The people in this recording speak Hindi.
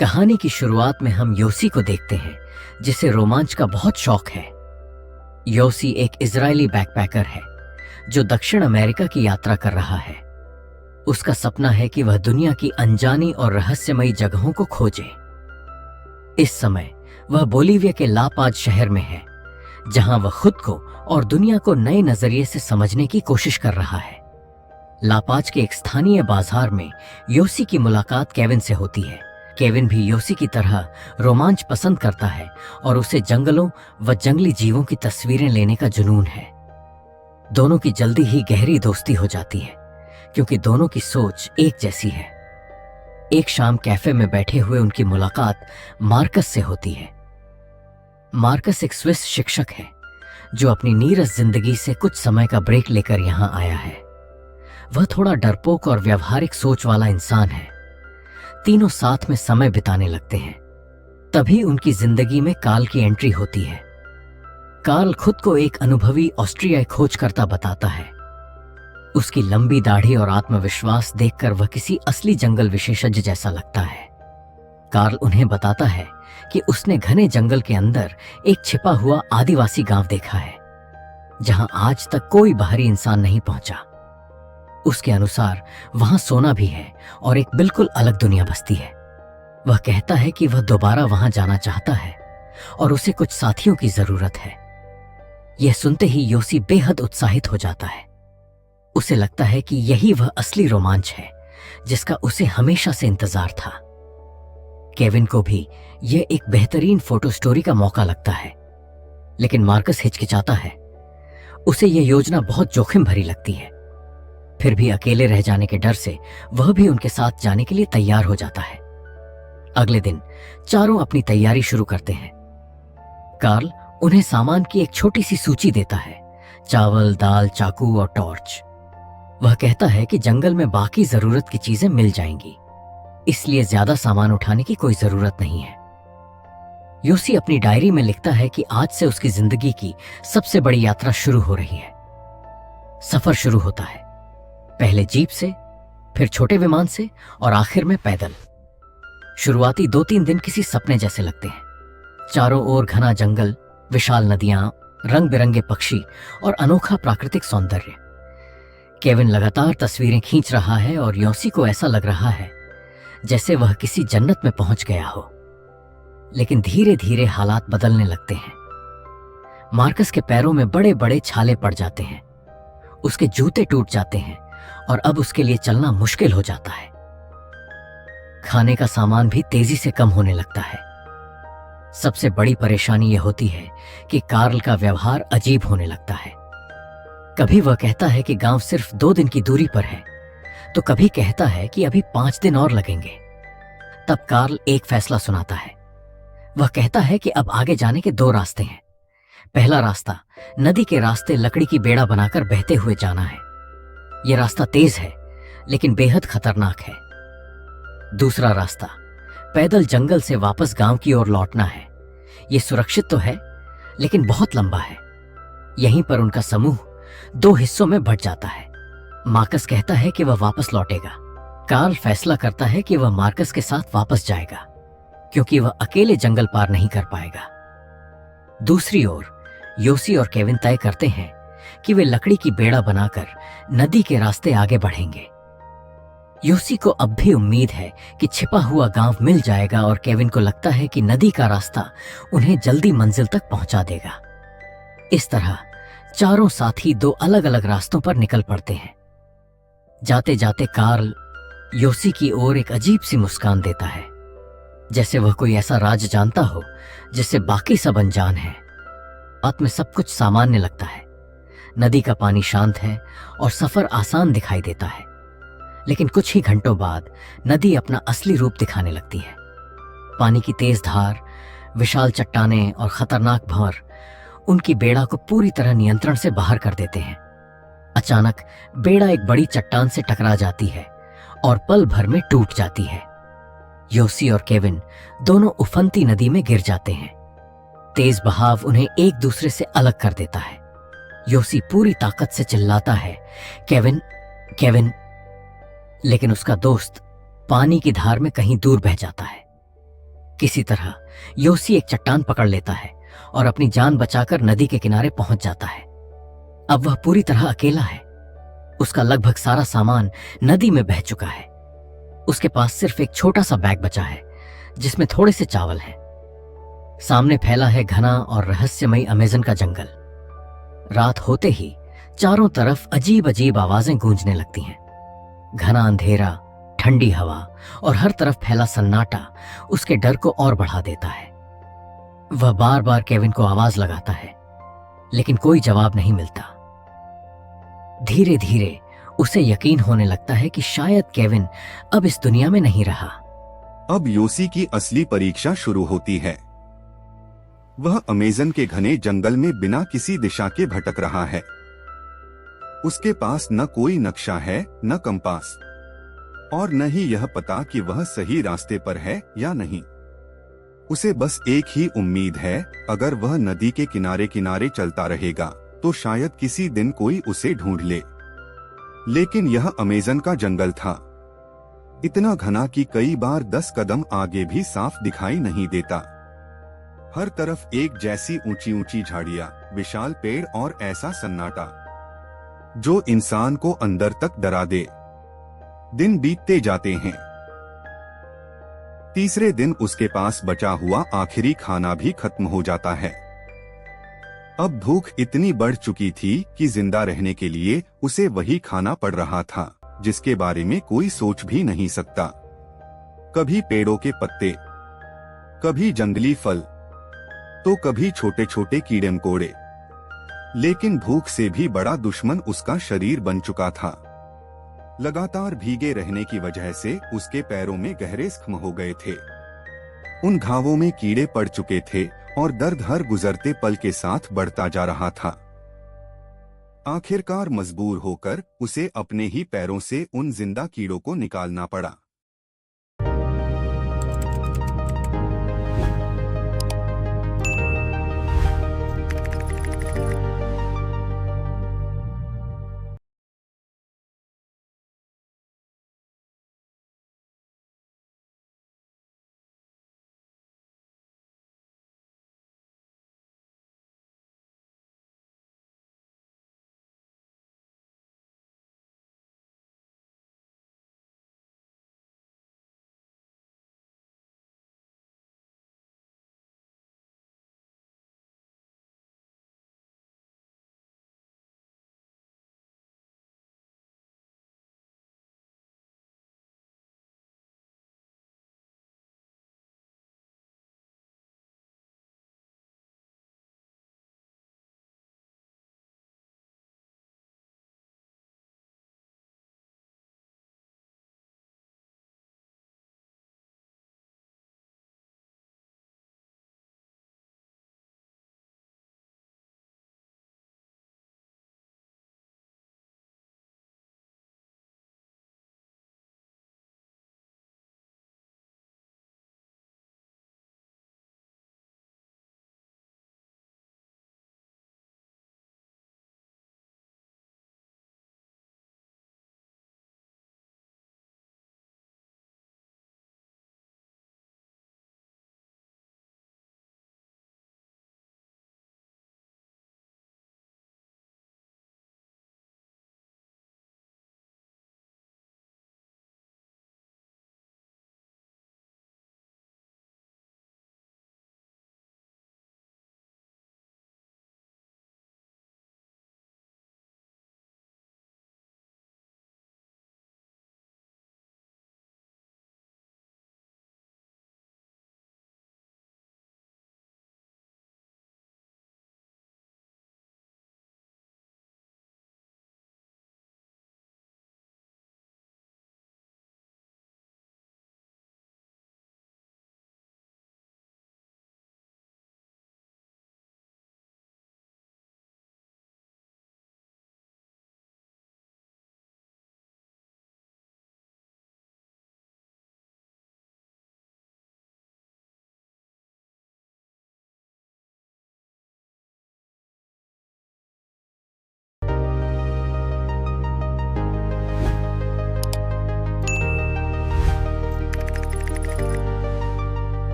कहानी की शुरुआत में हम योसी को देखते हैं, जिसे रोमांच का बहुत शौक है। योसी एक इजरायली बैकपैकर है जो दक्षिण अमेरिका की यात्रा कर रहा है। उसका सपना है कि वह दुनिया की अनजानी और रहस्यमयी जगहों को खोजे। इस समय वह बोलीविया के ला पाज शहर में है, जहां वह खुद को और दुनिया को नए नजरिए से समझने की कोशिश कर रहा है। ला पाज के एक स्थानीय बाजार में योसी की मुलाकात केविन से होती है। केविन भी योसी की तरह रोमांच पसंद करता है और उसे जंगलों व जंगली जीवों की तस्वीरें लेने का जुनून है। दोनों की जल्दी ही गहरी दोस्ती हो जाती है, क्योंकि दोनों की सोच एक जैसी है। एक शाम कैफे में बैठे हुए उनकी मुलाकात मार्कस से होती है। मार्कस एक स्विस शिक्षक है जो अपनी नीरस जिंदगी से कुछ समय का ब्रेक लेकर यहां आया है। वह थोड़ा डरपोक और व्यवहारिक सोच वाला इंसान है। तीनों साथ में समय बिताने लगते हैं। तभी उनकी जिंदगी में कार्ल की एंट्री होती है। कार्ल खुद को एक अनुभवी ऑस्ट्रियाई खोजकर्ता बताता है। उसकी लंबी दाढ़ी और आत्मविश्वास देखकर वह किसी असली जंगल विशेषज्ञ जैसा लगता है। कार्ल उन्हें बताता है कि उसने घने जंगल के अंदर एक छिपा हुआ आदिवासी गांव देखा है, जहां आज तक कोई बाहरी इंसान नहीं पहुंचा। उसके अनुसार वहां सोना भी है और एक बिल्कुल अलग दुनिया बसती है। वह कहता है कि वह दोबारा वहां जाना चाहता है और उसे कुछ साथियों की जरूरत है। यह सुनते ही योसी बेहद उत्साहित हो जाता है। उसे लगता है कि यही वह असली रोमांच है जिसका उसे हमेशा से इंतजार था। केविन को भी यह एक बेहतरीन फोटो स्टोरी का मौका लगता है, लेकिन मार्कस हिचकिचाता है। उसे यह योजना बहुत जोखिम भरी लगती है। फिर भी अकेले रह जाने के डर से वह भी उनके साथ जाने के लिए तैयार हो जाता है। अगले दिन चारों अपनी तैयारी शुरू करते हैं। कार्ल उन्हें सामान की एक छोटी सी सूची देता है, चावल, दाल, चाकू और टॉर्च। वह कहता है कि जंगल में बाकी जरूरत की चीजें मिल जाएंगी, इसलिए ज्यादा सामान उठाने की कोई जरूरत नहीं है। योसी अपनी डायरी में लिखता है कि आज से उसकी जिंदगी की सबसे बड़ी यात्रा शुरू हो रही है। सफर शुरू होता है, पहले जीप से, फिर छोटे विमान से और आखिर में पैदल। शुरुआती 2-3 दिन किसी सपने जैसे लगते हैं। चारों ओर घना जंगल, विशाल नदियां, रंग बिरंगे पक्षी और अनोखा प्राकृतिक सौंदर्य। केविन लगातार तस्वीरें खींच रहा है और योसी को ऐसा लग रहा है जैसे वह किसी जन्नत में पहुंच गया हो। लेकिन धीरे धीरे हालात बदलने लगते हैं। मार्कस के पैरों में बड़े बड़े छाले पड़ जाते हैं। उसके जूते टूट जाते हैं और अब उसके लिए चलना मुश्किल हो जाता है। खाने का सामान भी तेजी से कम होने लगता है। सबसे बड़ी परेशानी यह होती है कि कार्ल का व्यवहार अजीब होने लगता है। कभी वह कहता है कि गांव सिर्फ 2 दिन की दूरी पर है, तो कभी कहता है कि अभी 5 दिन और लगेंगे। तब कार्ल एक फैसला सुनाता है। वह कहता है कि अब आगे जाने के 2 रास्ते हैं। पहला रास्ता नदी के रास्ते लकड़ी की बेड़ा बनाकर बहते हुए जाना है। यह रास्ता तेज है लेकिन बेहद खतरनाक है। दूसरा रास्ता पैदल जंगल से वापस गांव की ओर लौटना है। यह सुरक्षित तो है लेकिन बहुत लंबा है। यहीं पर उनका समूह 2 हिस्सों में बंट जाता है। मार्कस कहता है कि वह वापस लौटेगा। कार्ल फैसला करता है कि वह मार्कस के साथ वापस जाएगा, क्योंकि वह अकेले जंगल पार नहीं कर पाएगा। दूसरी ओर योसी और केविन तय करते हैं कि वे लकड़ी की बेड़ा बनाकर नदी के रास्ते आगे बढ़ेंगे। योसी को अब भी उम्मीद है कि छिपा हुआ गांव मिल जाएगा और केविन को लगता है कि नदी का रास्ता उन्हें जल्दी मंजिल तक पहुंचा देगा। इस तरह चारों साथी 2 अलग अलग रास्तों पर निकल पड़ते हैं। जाते जाते कार्ल योसी की ओर एक अजीब सी मुस्कान देता है, जैसे वह कोई ऐसा राज जानता हो जिससे बाकी सब अनजान है। रात में सब कुछ सामान्य लगता है। नदी का पानी शांत है और सफर आसान दिखाई देता है। लेकिन कुछ ही घंटों बाद नदी अपना असली रूप दिखाने लगती है। पानी की तेज धार, विशाल चट्टानें और खतरनाक भंवर उनकी बेड़ा को पूरी तरह नियंत्रण से बाहर कर देते हैं। अचानक बेड़ा एक बड़ी चट्टान से टकरा जाती है और पल भर में टूट जाती है। योसी और केविन दोनों उफनती नदी में गिर जाते हैं। तेज बहाव उन्हें एक दूसरे से अलग कर देता है। योसी पूरी ताकत से चिल्लाता है, केविन, केविन, लेकिन उसका दोस्त पानी की धार में कहीं दूर बह जाता है। किसी तरह योसी एक चट्टान पकड़ लेता है और अपनी जान बचाकर नदी के किनारे पहुंच जाता है। अब वह पूरी तरह अकेला है। उसका लगभग सारा सामान नदी में बह चुका है। उसके पास सिर्फ एक छोटा सा बैग बचा है जिसमें थोड़े से चावल हैं। सामने फैला है घना और रहस्यमयी अमेज़न का जंगल। रात होते ही चारों तरफ अजीब अजीब आवाजें गूंजने लगती हैं। घना अंधेरा, ठंडी हवा और हर तरफ फैला सन्नाटा उसके डर को और बढ़ा देता है। वह बार बार केविन को आवाज लगाता है, लेकिन कोई जवाब नहीं मिलता। धीरे धीरे उसे यकीन होने लगता है कि शायद केविन अब इस दुनिया में नहीं रहा। अब योसी की असली परीक्षा शुरू होती है। वह अमेज़न के घने जंगल में बिना किसी दिशा के भटक रहा है। उसके पास न कोई नक्शा है, न कंपास, और न ही यह पता कि वह सही रास्ते पर है या नहीं। उसे बस एक ही उम्मीद है, अगर वह नदी के किनारे किनारे चलता रहेगा तो शायद किसी दिन कोई उसे ढूंढ ले। लेकिन यह अमेज़न का जंगल था, इतना घना कि कई बार 10 कदम आगे भी साफ दिखाई नहीं देता। हर तरफ एक जैसी ऊंची ऊंची झाड़ियां, विशाल पेड़ और ऐसा सन्नाटा जो इंसान को अंदर तक डरा दे। दिन बीतते जाते हैं। तीसरे दिन उसके पास बचा हुआ आखिरी खाना भी खत्म हो जाता है। अब भूख इतनी बढ़ चुकी थी कि जिंदा रहने के लिए उसे वही खाना पड़ रहा था जिसके बारे में कोई सोच भी नहीं सकता। कभी पेड़ों के पत्ते, कभी जंगली फल, तो कभी छोटे छोटे कीड़े मकोड़े। लेकिन भूख से भी बड़ा दुश्मन उसका शरीर बन चुका था। लगातार भीगे रहने की वजह से उसके पैरों में गहरे जख्म हो गए थे। उन घावों में कीड़े पड़ चुके थे और दर्द हर गुजरते पल के साथ बढ़ता जा रहा था। आखिरकार मजबूर होकर उसे अपने ही पैरों से उन जिंदा कीड़ों को निकालना पड़ा।